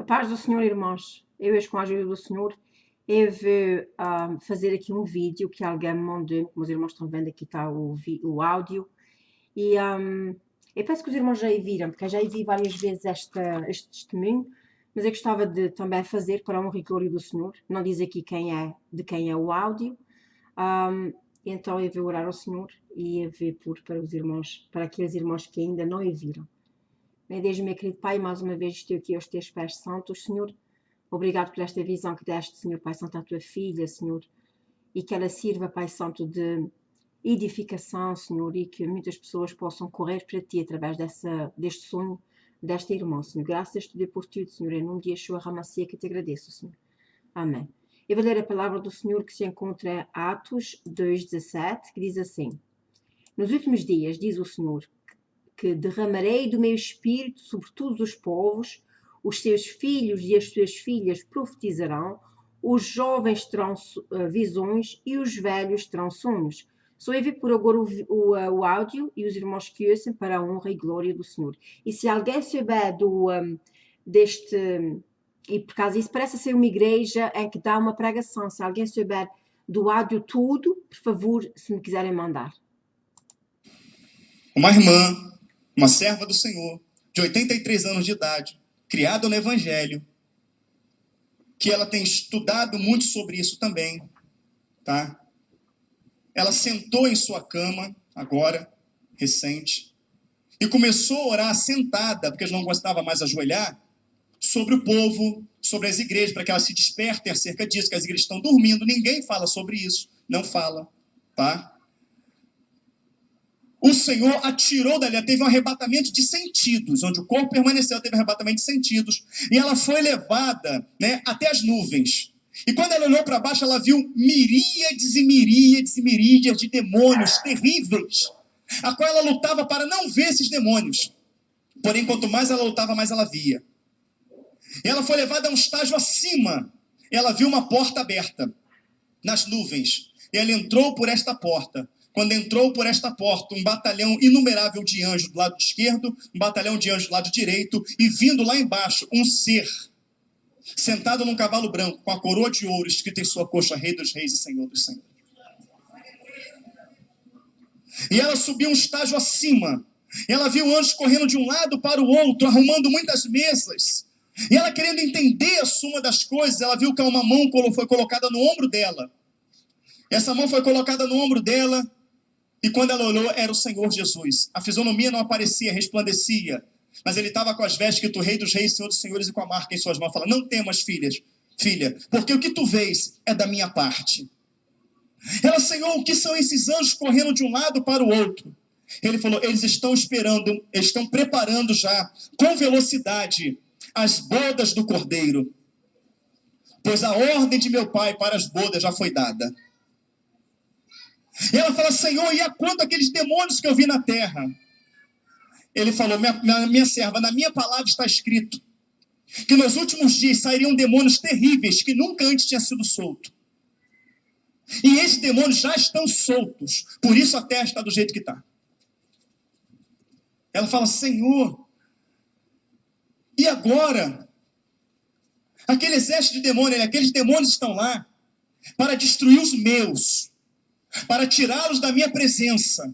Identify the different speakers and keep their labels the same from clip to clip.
Speaker 1: A paz do Senhor, irmãos. Eu hoje, com a ajuda do Senhor, eu vou fazer aqui um vídeo que alguém me mandou, como os irmãos estão vendo, aqui está o áudio. E eu penso que os irmãos já viram, porque eu já vi várias vezes este testemunho, mas eu gostava de também fazer para a honra e glória do Senhor. Não diz aqui de quem é o áudio. Então eu vou orar ao Senhor e eu vou pôr para os irmãos, para aqueles irmãos que ainda não o viram. Meu Deus, meu querido Pai, mais uma vez estou aqui aos teus pés santos, Senhor. Obrigado por esta visão que deste, Senhor, Pai Santo, à tua filha, Senhor. E que ela sirva, Pai Santo, de edificação, Senhor, e que muitas pessoas possam correr para ti através deste sonho, desta irmã, Senhor. Graças te dou por tudo, Senhor, em nome de Yeshua Hamassiah, que te agradeço, Senhor. Amém. Eu vou ler a palavra do Senhor que se encontra em Atos 2,17, que diz assim: Nos últimos dias, diz o Senhor, que derramarei do meu espírito sobre todos os povos, os seus filhos e as suas filhas profetizarão, os jovens terão visões e os velhos terão sonhos. Só envio por agora o áudio e os irmãos que ouçam para a honra e glória do Senhor. E se alguém souber deste... E por causa disso parece ser uma igreja em que dá uma pregação. Se alguém souber do áudio tudo, por favor, se me quiserem mandar.
Speaker 2: Uma irmã, uma serva do Senhor, de 83 anos de idade, criada no Evangelho, que ela tem estudado muito sobre isso também, tá? Ela sentou em sua cama, agora, recente, e começou a orar sentada, porque ela não gostava mais de ajoelhar, sobre o povo, sobre as igrejas, para que elas se despertem acerca disso, que as igrejas estão dormindo, ninguém fala sobre isso, não fala, tá? O Senhor atirou dali, ela teve um arrebatamento de sentidos, onde o corpo permaneceu, ela teve um arrebatamento de sentidos, e ela foi levada, né, até as nuvens. E quando ela olhou para baixo, ela viu miríades e miríades e miríades de demônios terríveis, a qual ela lutava para não ver esses demônios. Porém, quanto mais ela lutava, mais ela via. E ela foi levada a um estágio acima. Ela viu uma porta aberta nas nuvens. E ela entrou por esta porta. Quando entrou por esta porta, um batalhão inumerável de anjos do lado esquerdo, um batalhão de anjos do lado direito, e vindo lá embaixo, um ser, sentado num cavalo branco, com a coroa de ouro escrita em sua coxa, Rei dos Reis e Senhor dos Senhores. E ela subiu um estágio acima. Ela viu anjos correndo de um lado para o outro, arrumando muitas mesas. E ela, querendo entender a suma das coisas, ela viu que uma mão foi colocada no ombro dela. Essa mão foi colocada no ombro dela, e quando ela olhou, era o Senhor Jesus. A fisionomia não aparecia, resplandecia, mas ele estava com as vestes escrito Rei dos Reis, Senhor dos Senhores, e com a marca em suas mãos. Fala: não temas, filha, porque o que tu vês é da minha parte. Ela: Senhor, o que são esses anjos correndo de um lado para o outro? Ele falou: eles estão esperando, eles estão preparando já, com velocidade, as bodas do Cordeiro, pois a ordem de meu pai para as bodas já foi dada. E ela fala: Senhor, e a quanto aqueles demônios que eu vi na terra? Ele falou: minha serva, na minha palavra está escrito que nos últimos dias sairiam demônios terríveis que nunca antes tinham sido soltos. E esses demônios já estão soltos, por isso a terra está do jeito que está. Ela fala: Senhor, e agora? Aquele exército de demônios, aqueles demônios estão lá para destruir os meus, para tirá-los da minha presença,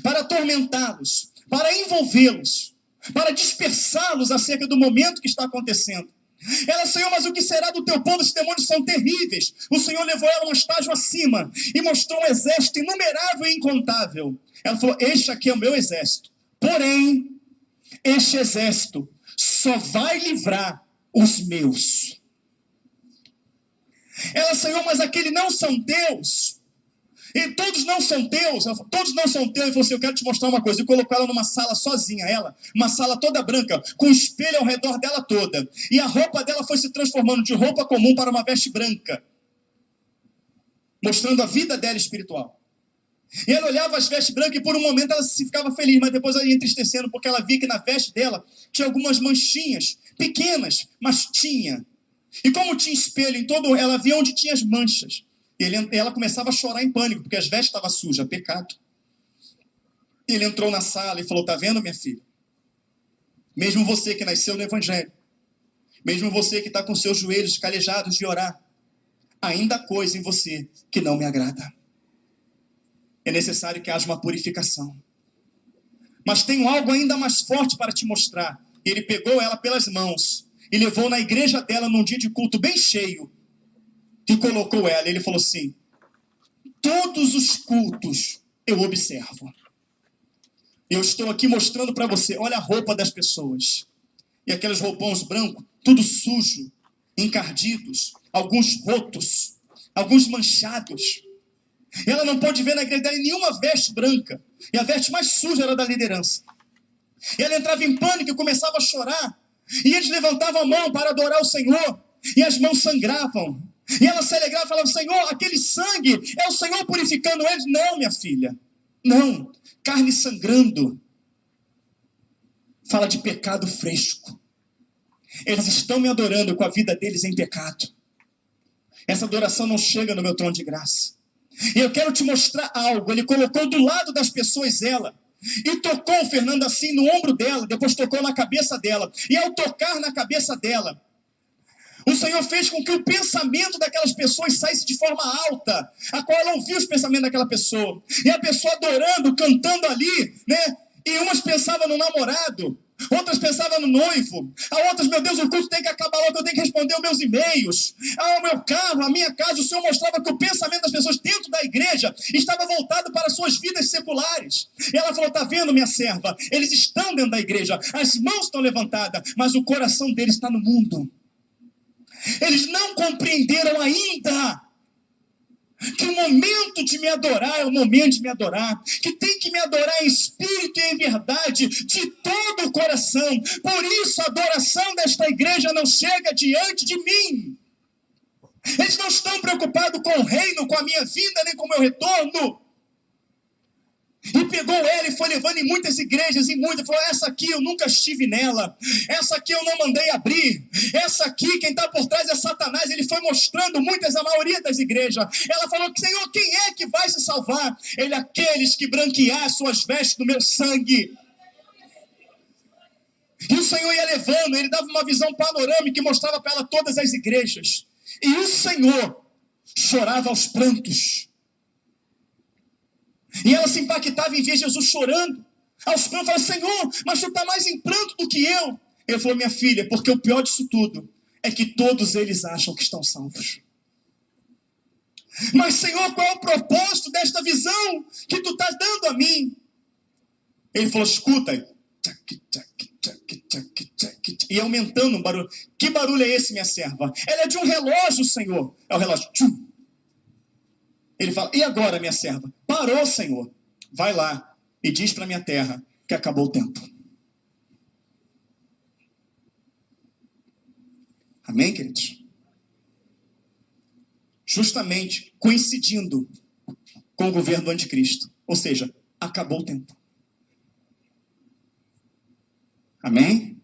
Speaker 2: para atormentá-los, para envolvê-los, para dispersá-los acerca do momento que está acontecendo. Ela: Senhor, mas o que será do teu povo? Esses demônios são terríveis. O Senhor levou ela um estágio acima e mostrou um exército inumerável e incontável. Ela falou: este aqui é o meu exército. Porém, este exército só vai livrar os meus. Ela: Senhor, mas aqueles não são teus. E todos não são teus. Ela falou: todos não são teus. Ele falou assim: eu quero te mostrar uma coisa. E colocou ela numa sala sozinha, uma sala toda branca, com um espelho ao redor dela toda. E a roupa dela foi se transformando de roupa comum para uma veste branca, mostrando a vida dela espiritual. E ela olhava as vestes brancas e por um momento ela se ficava feliz, mas depois ela ia entristecendo, porque ela via que na veste dela tinha algumas manchinhas, pequenas, mas tinha. E como tinha espelho em todo, ela via onde tinha as manchas. Ela começava a chorar em pânico, porque as vestes estavam sujas, pecado. Ele entrou na sala e falou: tá vendo, minha filha? Mesmo você que nasceu no Evangelho, Mesmo você que está com seus joelhos calejados de orar, ainda há coisa em você que não me agrada. É necessário que haja uma purificação. Mas tenho algo ainda mais forte para te mostrar. Ele pegou ela pelas mãos e levou na igreja dela num dia de culto bem cheio e colocou ela. Ele falou assim: todos os cultos eu observo. Eu estou aqui mostrando para você, olha a roupa das pessoas. E aqueles roupões brancos, tudo sujo, encardidos, alguns rotos, alguns manchados. Ela não pôde ver na igreja dela nenhuma veste branca. E a veste mais suja era da liderança. E ela entrava em pânico e começava a chorar. E eles levantavam a mão para adorar o Senhor. E as mãos sangravam. E ela se alegrava e falava: Senhor, aquele sangue é o Senhor purificando eles. Não, minha filha. Não. Carne sangrando fala de pecado fresco. Eles estão me adorando com a vida deles em pecado. Essa adoração não chega no meu trono de graça. E eu quero te mostrar algo. Ele colocou do lado das pessoas ela. E tocou, Fernando, assim no ombro dela. Depois tocou na cabeça dela. E ao tocar na cabeça dela, o Senhor fez com que o pensamento daquelas pessoas saísse de forma alta, a qual ela ouvia os pensamentos daquela pessoa. E a pessoa adorando, cantando ali, né? E umas pensavam no namorado, outras pensavam no noivo, a outras, meu Deus, o culto tem que acabar logo, eu tenho que responder os meus e-mails, o meu carro, a minha casa. O Senhor mostrava que o pensamento das pessoas dentro da igreja estava voltado para as suas vidas seculares. E ela falou: tá vendo, minha serva, eles estão dentro da igreja, as mãos estão levantadas, mas o coração deles está no mundo. Eles não compreenderam ainda que o momento de me adorar é o momento de me adorar, que tem que me adorar em espírito e em verdade, de todo o coração. Por isso a adoração desta igreja não chega diante de mim. Eles não estão preocupados com o reino, com a minha vinda, nem com o meu retorno. E pegou ela e foi levando em muitas igrejas, falou: essa aqui eu nunca estive nela, essa aqui eu não mandei abrir, essa aqui quem está por trás é Satanás. Ele foi mostrando muitas, a maioria das igrejas. Ela falou: Senhor, quem é que vai se salvar? Ele: aqueles que branquear suas vestes do meu sangue. E o Senhor ia levando, ele dava uma visão panorâmica e mostrava para ela todas as igrejas. E o Senhor chorava aos prantos. E ela se impactava em ver Jesus chorando aos prantos. Falava: Senhor, mas tu está mais em pranto do que eu. Ele falou: minha filha, porque o pior disso tudo é que todos eles acham que estão salvos. Mas, Senhor, qual é o propósito desta visão que tu estás dando a mim? Ele falou: escuta. E aumentando o barulho. Que barulho é esse, minha serva? Ela é de um relógio, Senhor. É o relógio. Tchum. Ele fala: e agora, minha serva? Parou, Senhor. Vai lá e diz para minha terra que acabou o tempo. Amém, queridos? Justamente coincidindo com o governo do anticristo. Ou seja, acabou o tempo. Amém?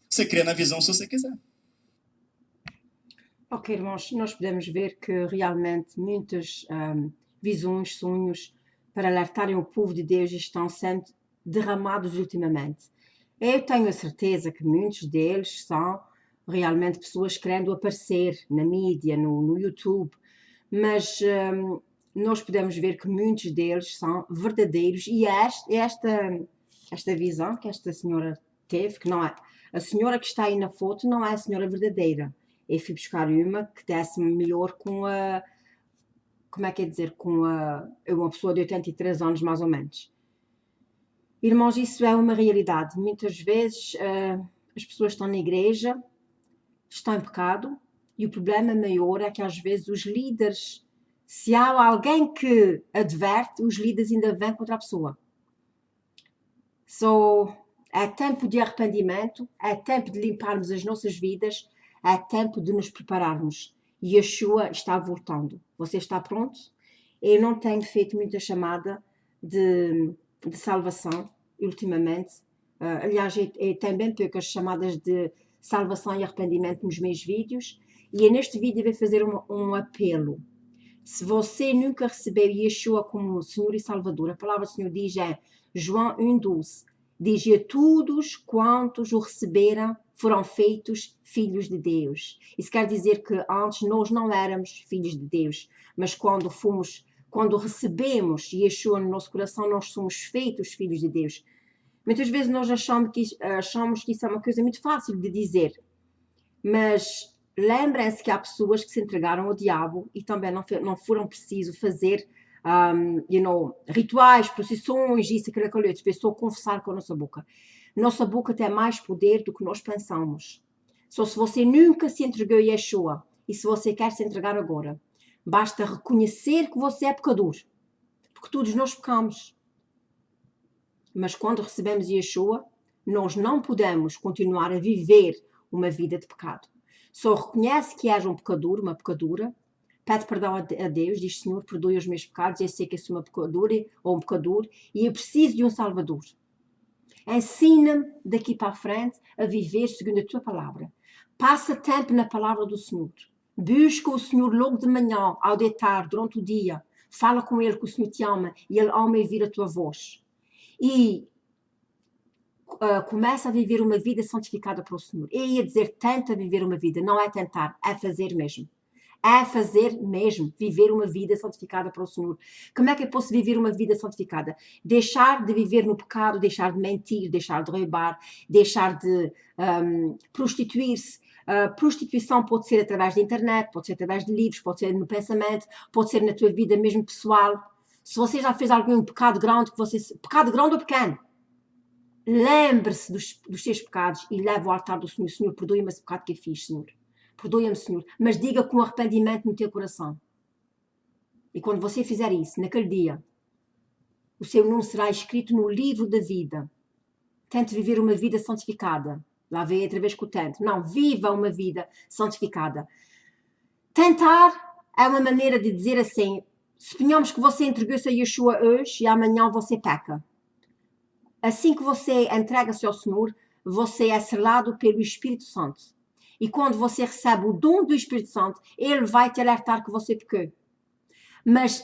Speaker 2: Você crê na visão se você quiser.
Speaker 1: Ok, irmãos, nós podemos ver que realmente muitas visões, sonhos para alertarem o povo de Deus estão sendo derramados ultimamente. Eu tenho a certeza que muitos deles são realmente pessoas querendo aparecer na mídia, no YouTube, mas nós podemos ver que muitos deles são verdadeiros. E esta visão que esta senhora teve, que não é a senhora que está aí na foto, não é a senhora verdadeira. Eu fui buscar uma que desse melhor com a... Como é que é dizer? Com uma pessoa de 83 anos, mais ou menos. Irmãos, isso é uma realidade. Muitas vezes as pessoas estão na igreja, estão em pecado, e o problema maior é que às vezes os líderes, se há alguém que adverte, os líderes ainda vêm contra a pessoa. É tempo de arrependimento, é tempo de limparmos as nossas vidas, é tempo de nos prepararmos. Yeshua está voltando. Você está pronto? Eu não tenho feito muita chamada de salvação ultimamente. Aliás, eu tenho bem poucas chamadas de salvação e arrependimento nos meus vídeos. E neste vídeo eu vou fazer um apelo. Se você nunca recebeu Yeshua como Senhor e Salvador, a palavra do Senhor diz em João 1,12: Diz: e a todos quantos o receberam foram feitos filhos de Deus. Isso quer dizer que antes nós não éramos filhos de Deus, mas quando recebemos Yeshua no nosso coração, nós somos feitos filhos de Deus. Muitas vezes nós achamos que isso é uma coisa muito fácil de dizer, mas lembrem-se que há pessoas que se entregaram ao diabo e também não foram preciso fazer rituais, procissões, isso, aquilo, outro. É só confessar com a nossa boca. Nossa boca tem mais poder do que nós pensamos. Só se você nunca se entregou a Yeshua e se você quer se entregar agora, basta reconhecer que você é pecador, porque todos nós pecamos. Mas quando recebemos Yeshua, nós não podemos continuar a viver uma vida de pecado. Só reconhece que és um pecador, uma pecadora, pede perdão a Deus, diz: Senhor, perdoe os meus pecados, eu sei que eu sou uma pecadora ou um pecador e eu preciso de um Salvador. Ensina-me daqui para a frente a viver segundo a tua palavra. Passa tempo na palavra do Senhor. Busca o Senhor logo de manhã, ao deitar, durante o dia. Fala com Ele, que o Senhor te ama e Ele ama ouvir a tua voz. E começa a viver uma vida santificada para o Senhor. Eu ia dizer: tenta viver uma vida, não é tentar, é fazer mesmo. É fazer mesmo, viver uma vida santificada para o Senhor. Como é que eu posso viver uma vida santificada? Deixar de viver no pecado, deixar de mentir, deixar de roubar, deixar de prostituir-se. Prostituição pode ser através da internet, pode ser através de livros, pode ser no pensamento, pode ser na tua vida mesmo pessoal. Se você já fez algum pecado grande, pecado grande ou pequeno, lembre-se dos seus pecados e leve ao altar do Senhor. Senhor, perdoe-me esse pecado que eu fiz, Senhor. Perdoa-me, Senhor, mas diga com arrependimento no teu coração. E quando você fizer isso, naquele dia, o seu nome será escrito no livro da vida. Tente viver uma vida santificada. Lá veio outra vez com o tente. Não, viva uma vida santificada. Tentar é uma maneira de dizer assim: suponhamos que você entregou-se a Yeshua hoje e amanhã você peca. Assim que você entrega-se ao Senhor, você é selado pelo Espírito Santo. E quando você recebe o dom do Espírito Santo, Ele vai te alertar que você pecou. Mas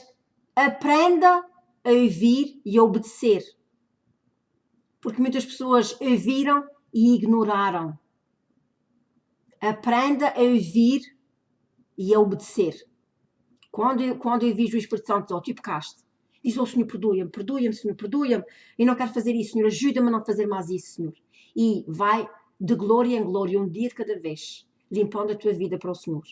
Speaker 1: aprenda a ouvir e a obedecer. Porque muitas pessoas ouviram e ignoraram. Aprenda a ouvir e a obedecer. Quando eu vejo o Espírito Santo, tu pecaste. Diz: oh, Senhor, perdoa-me, Senhor, perdoa-me. Eu não quero fazer isso, Senhor, ajuda-me a não fazer mais isso, Senhor. E vai de glória em glória, um dia de cada vez, limpando a tua vida para o Senhor.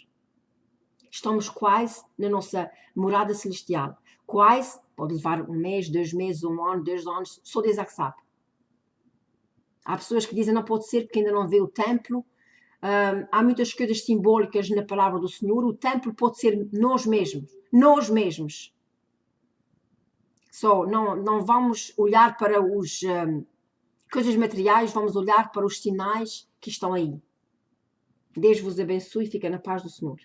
Speaker 1: Estamos quase na nossa morada celestial. Quase, pode levar um mês, 2 meses, 1 ano, 2 anos, só Deus é que sabe. Há pessoas que dizem: não pode ser porque ainda não vê o templo. Há muitas coisas simbólicas na palavra do Senhor. O templo pode ser nós mesmos. Nós mesmos. Só não vamos olhar para os coisas materiais, vamos olhar para os sinais que estão aí. Deus vos abençoe e fica na paz do Senhor.